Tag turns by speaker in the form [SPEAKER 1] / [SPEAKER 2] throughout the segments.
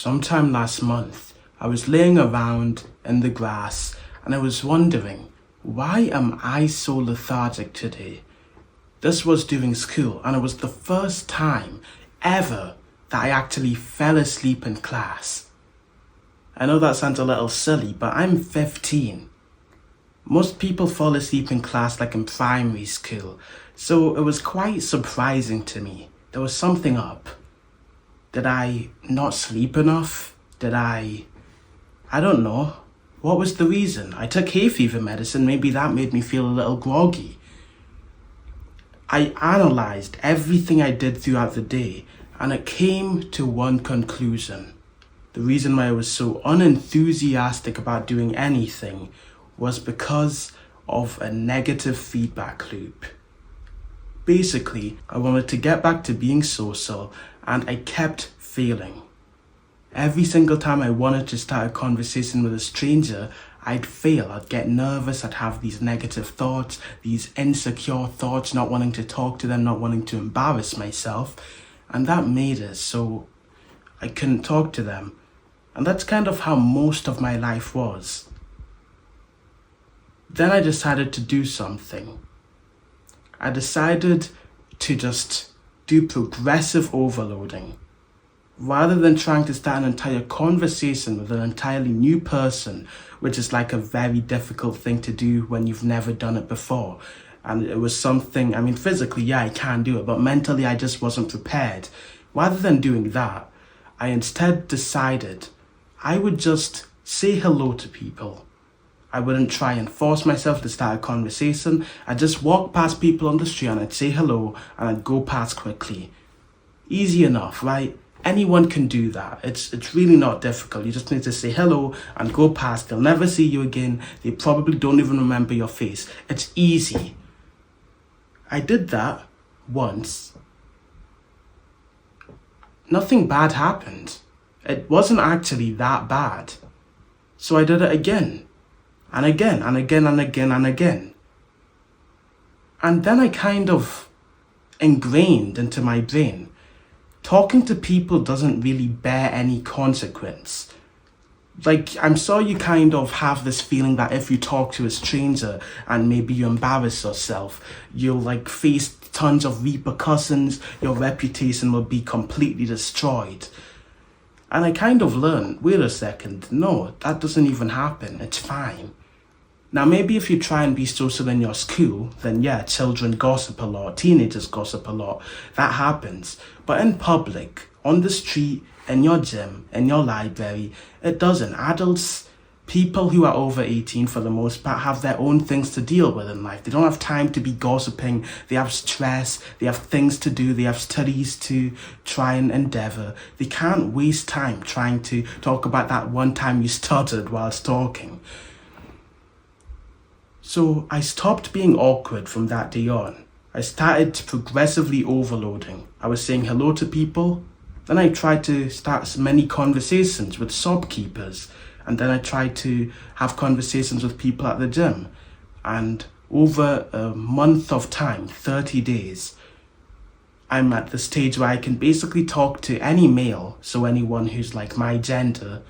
[SPEAKER 1] Sometime last month, I was laying around in the grass and I was wondering, why am I so lethargic today? This was during school and it was the first time ever that I actually fell asleep in class. I know that sounds a little silly, but I'm 15. Most people fall asleep in class like in primary school, so it was quite surprising to me. There was something up. Did I not sleep enough? I don't know. What was the reason? I took hay fever medicine, maybe that made me feel a little groggy. I analysed everything I did throughout the day and it came to one conclusion. The reason why I was so unenthusiastic about doing anything was because of a negative feedback loop. Basically, I wanted to get back to being social and I kept failing. Every single time I wanted to start a conversation with a stranger, I'd fail, I'd get nervous, I'd have these negative thoughts, these insecure thoughts, not wanting to talk to them, not wanting to embarrass myself. And that made it so I couldn't talk to them. And that's kind of how most of my life was. Then I decided to do something. I decided to just do progressive overloading. Rather than trying to start an entire conversation with an entirely new person, which is like a very difficult thing to do when you've never done it before. And it was something, physically, yeah, I can do it, but mentally I just wasn't prepared. Rather than doing that, I instead decided I would just say hello to people. I wouldn't try and force myself to start a conversation. I'd just walk past people on the street and I'd say hello and I'd go past quickly. Easy enough, right? Anyone can do that. It's really not difficult. You just need to say hello and go past. They'll never see you again. They probably don't even remember your face. It's easy. I did that once. Nothing bad happened. It wasn't actually that bad. So I did it again. And again, and again, and again, and again. And then I kind of ingrained into my brain, talking to people doesn't really bear any consequence. Like, I'm sure you kind of have this feeling that if you talk to a stranger and maybe you embarrass yourself, you'll face tons of repercussions, your reputation will be completely destroyed. And I kind of learned, wait a second, no, that doesn't even happen, it's fine. Now, maybe if you try and be social in your school, then yeah, children gossip a lot, teenagers gossip a lot, that happens. But in public, on the street, in your gym, in your library, it doesn't. Adults, people who are over 18 for the most part, have their own things to deal with in life. They don't have time to be gossiping, they have stress, they have things to do, they have studies to try and endeavour. They can't waste time trying to talk about that one time you stuttered whilst talking. So I stopped being awkward from that day on. I started progressively overloading. I was saying hello to people, then I tried to start many conversations with shopkeepers, and then I tried to have conversations with people at the gym. And over a month of time, 30 days, I'm at the stage where I can basically talk to any male, so anyone who's like my gender,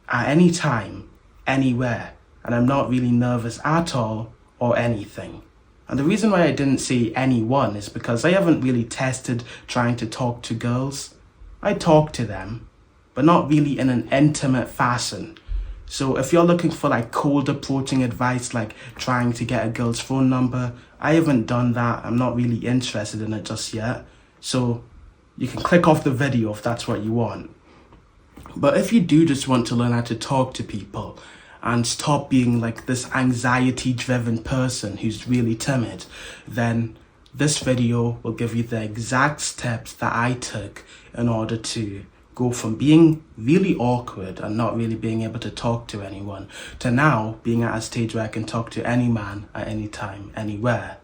[SPEAKER 1] at any time, anywhere. And I'm not really nervous at all or anything. And the reason why I didn't say anyone is because I haven't really tested trying to talk to girls. I talk to them, but not really in an intimate fashion. So if you're looking for cold approaching advice, like trying to get a girl's phone number, I haven't done that. I'm not really interested in it just yet. So you can click off the video if that's what you want. But if you do just want to learn how to talk to people, and stop being this anxiety-driven person who's really timid, then this video will give you the exact steps that I took in order to go from being really awkward and not really being able to talk to anyone to now being at a stage where I can talk to any man at any time, anywhere.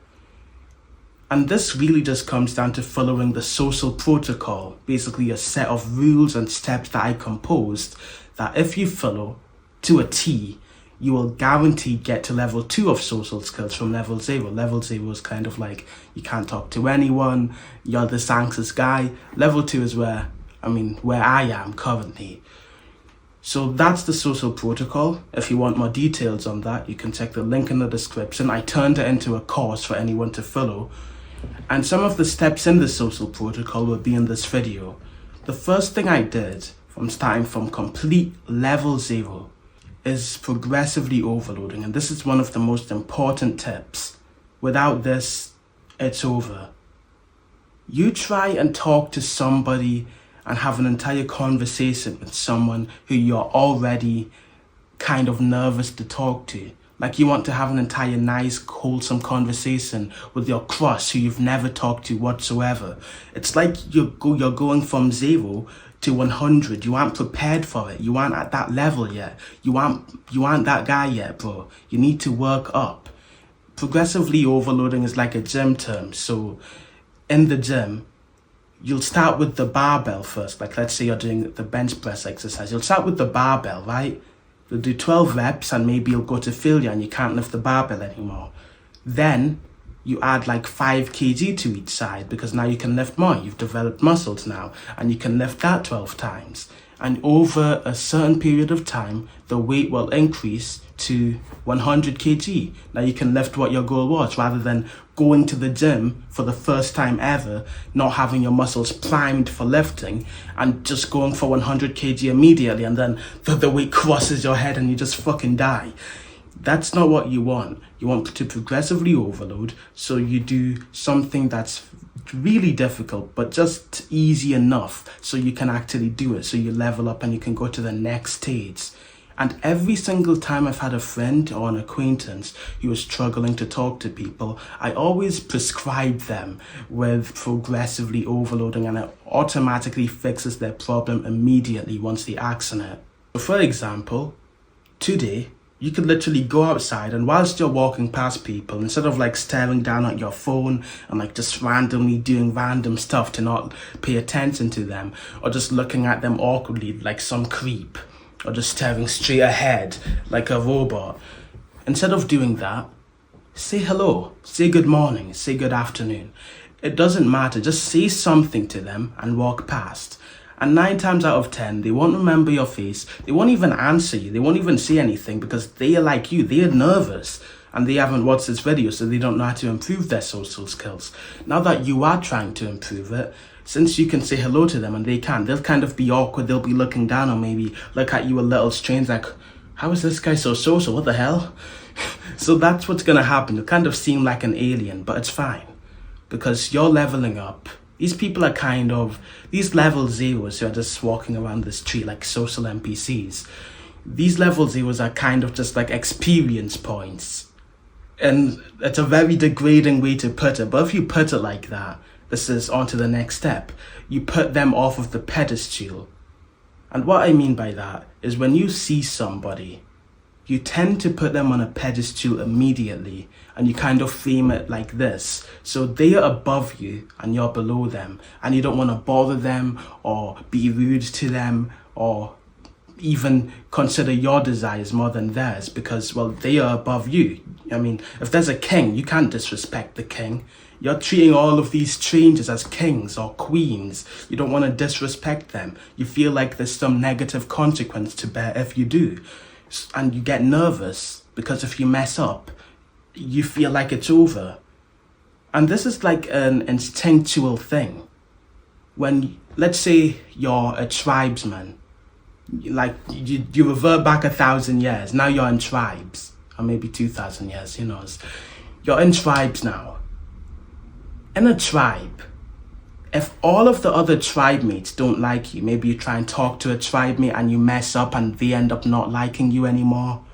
[SPEAKER 1] And this really just comes down to following the social protocol, basically a set of rules and steps that I composed that if you follow to a T, you will guaranteed get to level 2 of social skills from level 0. Level 0 is kind of you can't talk to anyone, you're this anxious guy. Level 2 is where where I am currently. So that's the social protocol. If you want more details on that, you can check the link in the description. I turned it into a course for anyone to follow. And some of the steps in the social protocol will be in this video. The first thing I did from starting from complete level 0 is progressively overloading. And this is one of the most important tips. Without this, it's over. You try and talk to somebody and have an entire conversation with someone who you're already kind of nervous to talk to. Like you want to have an entire nice, wholesome conversation with your crush who you've never talked to whatsoever. It's like you're going from 0 to 100. You aren't prepared for it. You aren't at that level yet. You aren't that guy yet, bro. You need to work up. Progressively overloading is like a gym term. So in the gym, you'll start with the barbell first. Like let's say you're doing the bench press exercise. You'll start with the barbell, right? You'll do 12 reps and maybe you'll go to failure and you can't lift the barbell anymore. Then you add like 5 kg to each side because now you can lift more. You've developed muscles now and you can lift that 12 times. And over a certain period of time, the weight will increase to 100 kg. Now you can lift what your goal was rather than going to the gym for the first time ever, not having your muscles primed for lifting and just going for 100 kg immediately and then the weight crosses your head and you just fucking die. That's not what you want. You want to progressively overload, so you do something that's really difficult but just easy enough so you can actually do it, so you level up and you can go to the next stage. And every single time I've had a friend or an acquaintance who was struggling to talk to people, I always prescribe them with progressively overloading, and it automatically fixes their problem immediately once they act on it. So for example, today, you could literally go outside and whilst you're walking past people, instead of like staring down at your phone and like just randomly doing random stuff to not pay attention to them, or just looking at them awkwardly like some creep, or just staring straight ahead like a robot, instead of doing that, say hello, say good morning, say good afternoon. It doesn't matter, just say something to them and walk past. And 9 times out of 10, they won't remember your face. They won't even answer you. They won't even say anything because they are like you. They are nervous and they haven't watched this video, so they don't know how to improve their social skills. Now that you are trying to improve it, since you can say hello to them and they can't, they'll kind of be awkward. They'll be looking down or maybe look at you a little strange like, how is this guy so social? What the hell? So that's what's going to happen. You'll kind of seem like an alien, but it's fine because you're leveling up. These people are kind of, these level 0s who are just walking around the street like social NPCs. These level 0s are kind of just like experience points. And it's a very degrading way to put it. But if you put it like that, this is on to the next step. You put them off of the pedestal. And what I mean by that is when you see somebody, you tend to put them on a pedestal immediately and you kind of frame it like this. So they are above you and you're below them and you don't want to bother them or be rude to them or even consider your desires more than theirs because, well, they are above you. If there's a king, you can't disrespect the king. You're treating all of these strangers as kings or queens. You don't want to disrespect them. You feel like there's some negative consequence to bear if you do. And you get nervous because if you mess up, you feel like it's over. And this is like an instinctual thing. When, let's say you're a tribesman, like you revert back 1,000 years, now you're in tribes, or maybe 2,000 years, who knows. You're in tribes now. In a tribe, if all of the other tribe mates don't like you, maybe you try and talk to a tribe mate and you mess up and they end up not liking you anymore,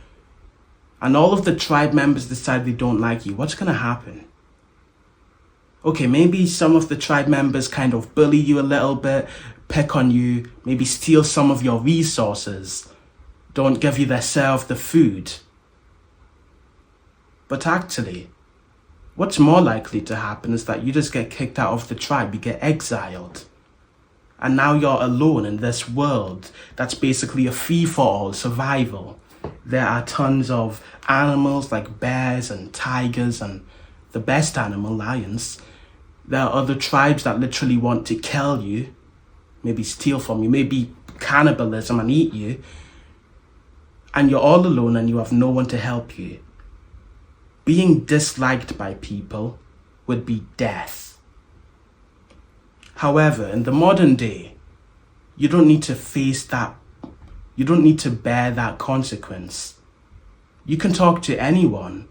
[SPEAKER 1] and all of the tribe members decide they don't like you, what's going to happen? Okay, maybe some of the tribe members kind of bully you a little bit, pick on you, maybe steal some of your resources, don't give you themselves the food. But actually, what's more likely to happen is that you just get kicked out of the tribe, you get exiled. And now you're alone in this world that's basically a free-for-all survival. There are tons of animals like bears and tigers and the best animal, lions. There are other tribes that literally want to kill you. maybe steal from you, maybe cannibalism and eat you, and you're all alone and you have no one to help you. Being disliked by people would be death. However, in the modern day, you don't need to face that. You don't need to bear that consequence. You can talk to anyone,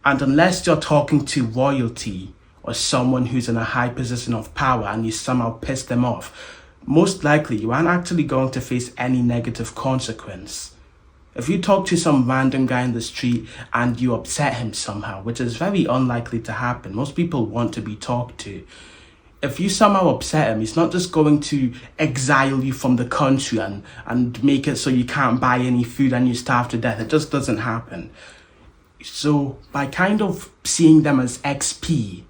[SPEAKER 1] and unless you're talking to royalty or someone who's in a high position of power and you somehow piss them off, most likely you aren't actually going to face any negative consequence. If you talk to some random guy in the street and you upset him somehow, which is very unlikely to happen, most people want to be talked to. If you somehow upset him, he's not just going to exile you from the country and make it so you can't buy any food and you starve to death. It just doesn't happen. So by kind of seeing them as XP,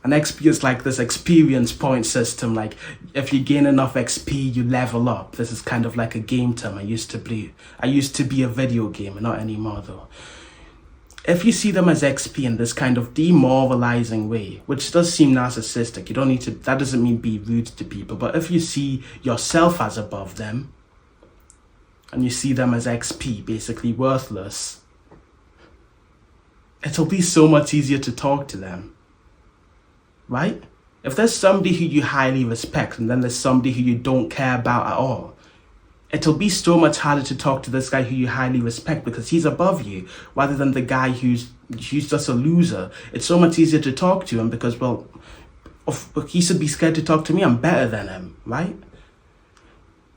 [SPEAKER 1] and XP is like this experience point system, like if you gain enough XP, you level up. This is kind of like a game term I used to be a video gamer, not anymore though. If you see them as XP in this kind of demoralizing way, which does seem narcissistic, you don't need to, that doesn't mean be rude to people, but if you see yourself as above them, and you see them as XP, basically worthless, it'll be so much easier to talk to them, right? If there's somebody who you highly respect, and then there's somebody who you don't care about at all, it'll be so much harder to talk to this guy who you highly respect because he's above you, rather than the guy who's just a loser. It's so much easier to talk to him because, well, he should be scared to talk to me. I'm better than him, right?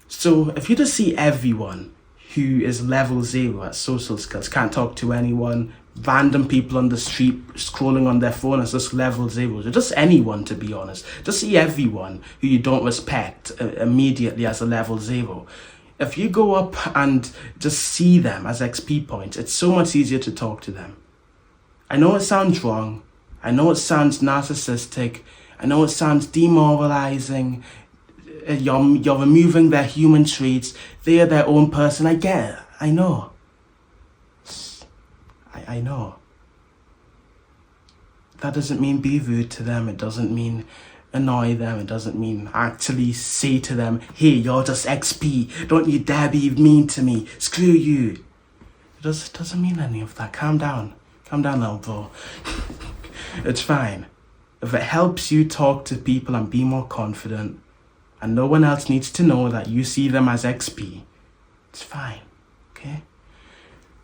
[SPEAKER 1] So if you just see everyone who is level 0 at social skills, can't talk to anyone, random people on the street scrolling on their phone as just level 0, or just anyone, to be honest, just see everyone who you don't respect immediately as a level 0. If you go up and just see them as XP points, it's so much easier to talk to them. I know it sounds wrong. I know it sounds narcissistic. I know it sounds demoralizing. You're removing their human traits. They are their own person. I get it. I know. I know. That doesn't mean be rude to them. It doesn't mean annoy them. It doesn't mean actually say to them, hey, you're just XP, don't you dare be mean to me, screw you. It doesn't mean any of that. Calm down, little bro. It's fine. If it helps you talk to people and be more confident, and no one else needs to know that you see them as XP, it's fine, okay?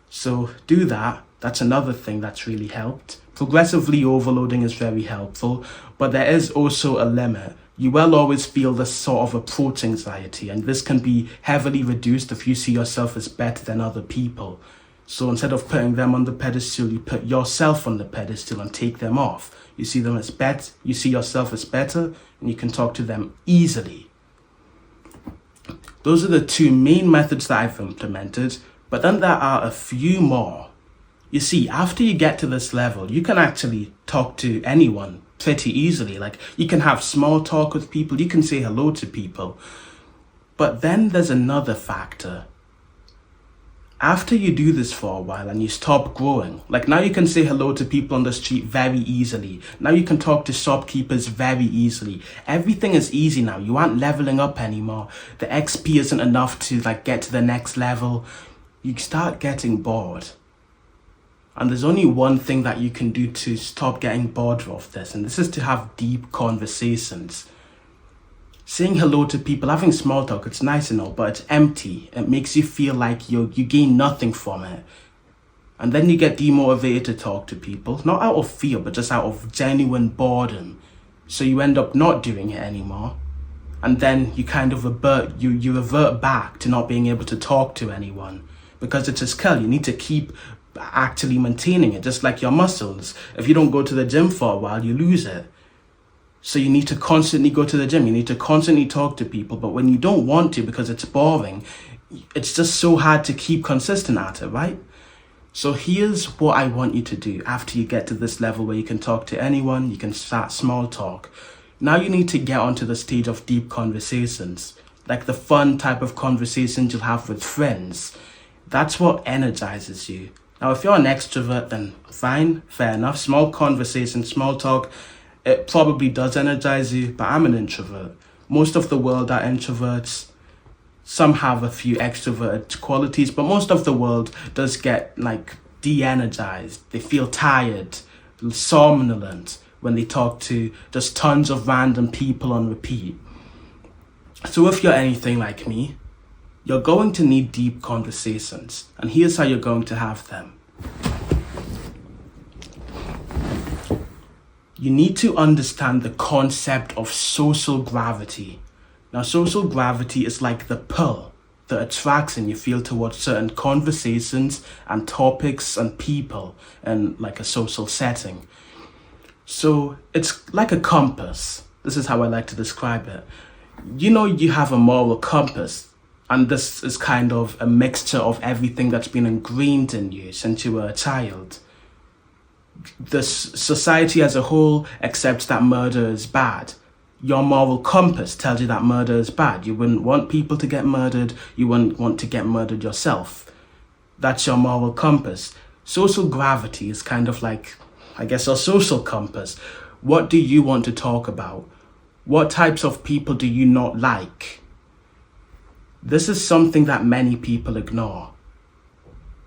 [SPEAKER 1] So do that. That's another thing that's really helped. Progressively overloading is very helpful, but there is also a limit. You will always feel this sort of approach anxiety, and this can be heavily reduced if you see yourself as better than other people. So instead of putting them on the pedestal, you put yourself on the pedestal and take them off. You see them as better, you see yourself as better, and you can talk to them easily. Those are the two main methods that I've implemented, but then there are a few more. You see, after you get to this level, you can actually talk to anyone pretty easily. Like, you can have small talk with people, you can say hello to people. But then there's another factor. After you do this for a while and you stop growing, like now you can say hello to people on the street very easily. Now you can talk to shopkeepers very easily. Everything is easy now. You aren't leveling up anymore. The XP isn't enough to get to the next level. You start getting bored. And there's only one thing that you can do to stop getting bored of this, and this is to have deep conversations. Saying hello to people, having small talk, it's nice and all, but it's empty. It makes you feel like you gain nothing from it. And then you get demotivated to talk to people, not out of fear, but just out of genuine boredom. So you end up not doing it anymore. And then you kind of revert back to not being able to talk to anyone. Because it's a skill, you need to keep actually maintaining it, just like your muscles. If you don't go to the gym for a while, you lose it. So you need to constantly go to the gym, you need to constantly talk to people, but when you don't want to because it's boring, it's just so hard to keep consistent at it, right? So here's what I want you to do after you get to this level where you can talk to anyone, you can start small talk. Now you need to get onto the stage of deep conversations, like the fun type of conversations you'll have with friends. That's what energizes you. Now, if you're an extrovert, then fine, fair enough. Small conversation, small talk, it probably does energize you, but I'm an introvert. Most of the world are introverts. Some have a few extrovert qualities, but most of the world does get like de-energized. They feel tired, somnolent when they talk to just tons of random people on repeat. So if you're anything like me, you're going to need deep conversations, and here's how you're going to have them. You need to understand the concept of social gravity. Now, social gravity is like the pull, the attraction you feel towards certain conversations and topics and people in like a social setting. So it's like a compass. This is how I like to describe it. You know, you have a moral compass, and this is kind of a mixture of everything that's been ingrained in you since you were a child. The society as a whole accepts that murder is bad. Your moral compass tells you that murder is bad. You wouldn't want people to get murdered. You wouldn't want to get murdered yourself. That's your moral compass. Social gravity is kind of like, I guess, your social compass. What do you want to talk about? What types of people do you not like? This is something that many people ignore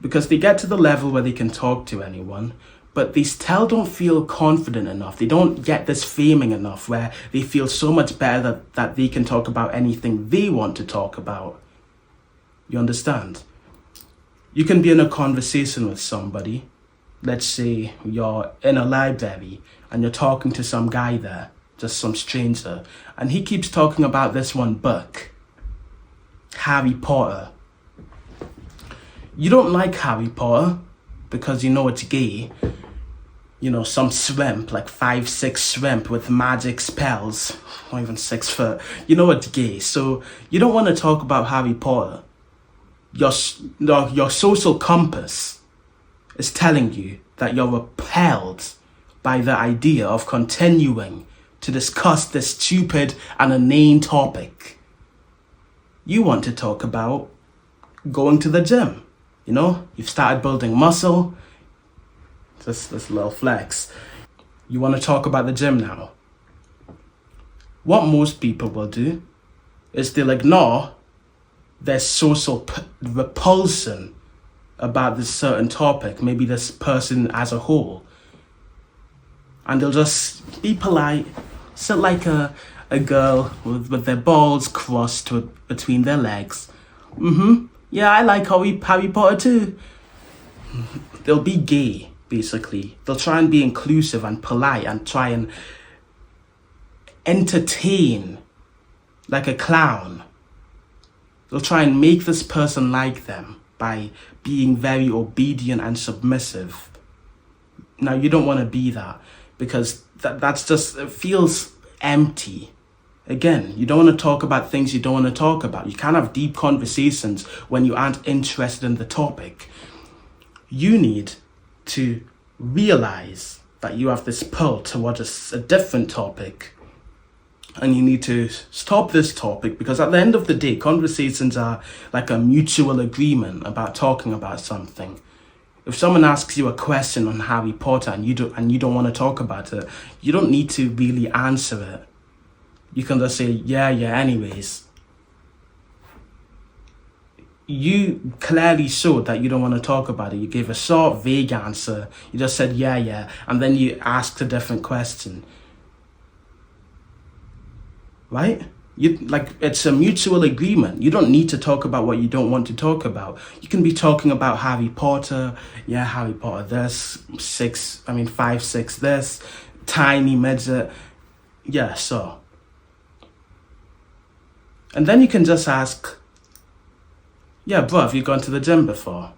[SPEAKER 1] because they get to the level where they can talk to anyone, but they still don't feel confident enough. They don't get this framing enough where they feel so much better that they can talk about anything they want to talk about. You understand? You can be in a conversation with somebody. Let's say you're in a library and you're talking to some guy there, just some stranger, and he keeps talking about this one book, Harry Potter. You don't like Harry Potter because you know it's gay. You know, some shrimp, like 5'6" shrimp with magic spells, not even 6 foot. You know it's gay, so you don't want to talk about Harry Potter. Your social compass is telling you that you're repelled by the idea of continuing to discuss this stupid and inane topic. You want to talk about going to the gym. You know, you've started building muscle. This little flex. You want to talk about the gym now. What most people will do is they'll ignore their social repulsion about this certain topic, maybe this person as a whole. And they'll just be polite, sit like a girl with their balls crossed between their legs. Yeah, I like Harry Potter too. They'll be gay, basically. They'll try and be inclusive and polite and try and entertain like a clown. They'll try and make this person like them by being very obedient and submissive. Now, you don't want to be that because that's just, it feels empty. Again, you don't want to talk about things you don't want to talk about. You can't have deep conversations when you aren't interested in the topic. You need to realize that you have this pull towards a different topic, and you need to stop this topic because at the end of the day, conversations are like a mutual agreement about talking about something. If someone asks you a question on Harry Potter and you don't want to talk about it, you don't need to really answer it. You can just say, yeah, anyways. You clearly showed that you don't want to talk about it. You gave a short, vague answer. You just said, yeah, and then you asked a different question. Right? It's a mutual agreement. You don't need to talk about what you don't want to talk about. You can be talking about Harry Potter. Yeah, Harry Potter this, 5'6" this, tiny midget. Yeah, so. And then you can just ask, yeah, bro, have you gone to the gym before?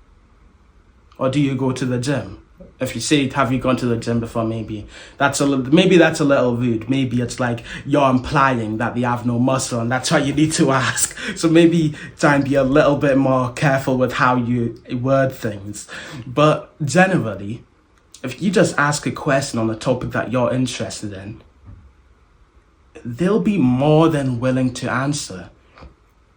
[SPEAKER 1] Or do you go to the gym? If you say, have you gone to the gym before, maybe that's a little rude. Maybe it's like you're implying that they have no muscle and that's why you need to ask. So maybe try and be a little bit more careful with how you word things. But generally, if you just ask a question on a topic that you're interested in, they'll be more than willing to answer.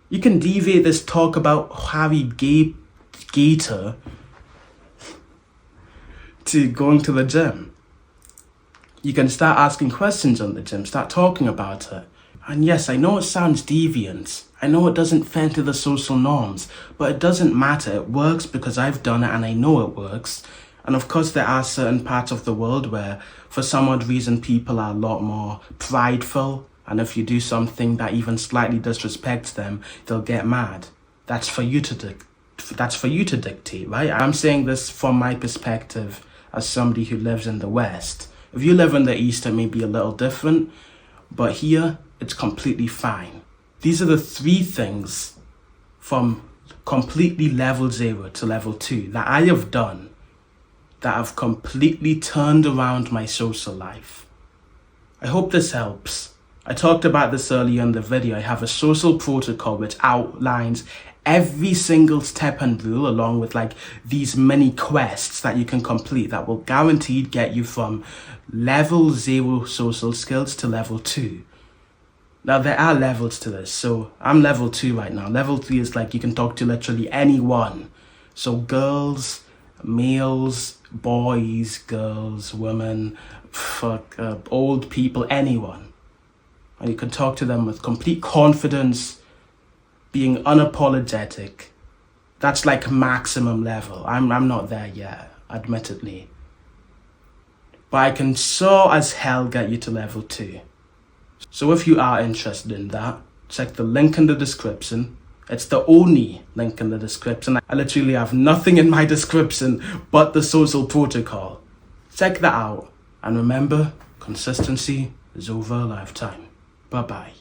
[SPEAKER 1] You can deviate this talk about Harry Gator to going to the gym. You can start asking questions on the gym, start talking about it. And yes, I know it sounds deviant. I know it doesn't fit into the social norms, but it doesn't matter. It works because I've done it and I know it works. And of course, there are certain parts of the world where, for some odd reason, people are a lot more prideful. And if you do something that even slightly disrespects them, they'll get mad. That's for you to dictate, right? I'm saying this from my perspective as somebody who lives in the West. If you live in the East, it may be a little different, but here, it's completely fine. These are the 3 things from completely level 0 to level 2 that I have done that have completely turned around my social life. I hope this helps. I talked about this earlier in the video. I have a social protocol which outlines every single step and rule, along with like these mini quests that you can complete that will guaranteed get you from level 0 social skills to level 2. Now, there are levels to this. So I'm level 2 right now. Level 3 is like you can talk to literally anyone. So girls, males, boys, girls, women, old people, anyone. And you can talk to them with complete confidence, being unapologetic. That's like maximum level. I'm not there yet, admittedly. But I can so as hell get you to level 2. So if you are interested in that, check the link in the description. It's the only link in the description. I literally have nothing in my description but the social protocol. Check that out. And remember, consistency is over a lifetime. Bye-bye.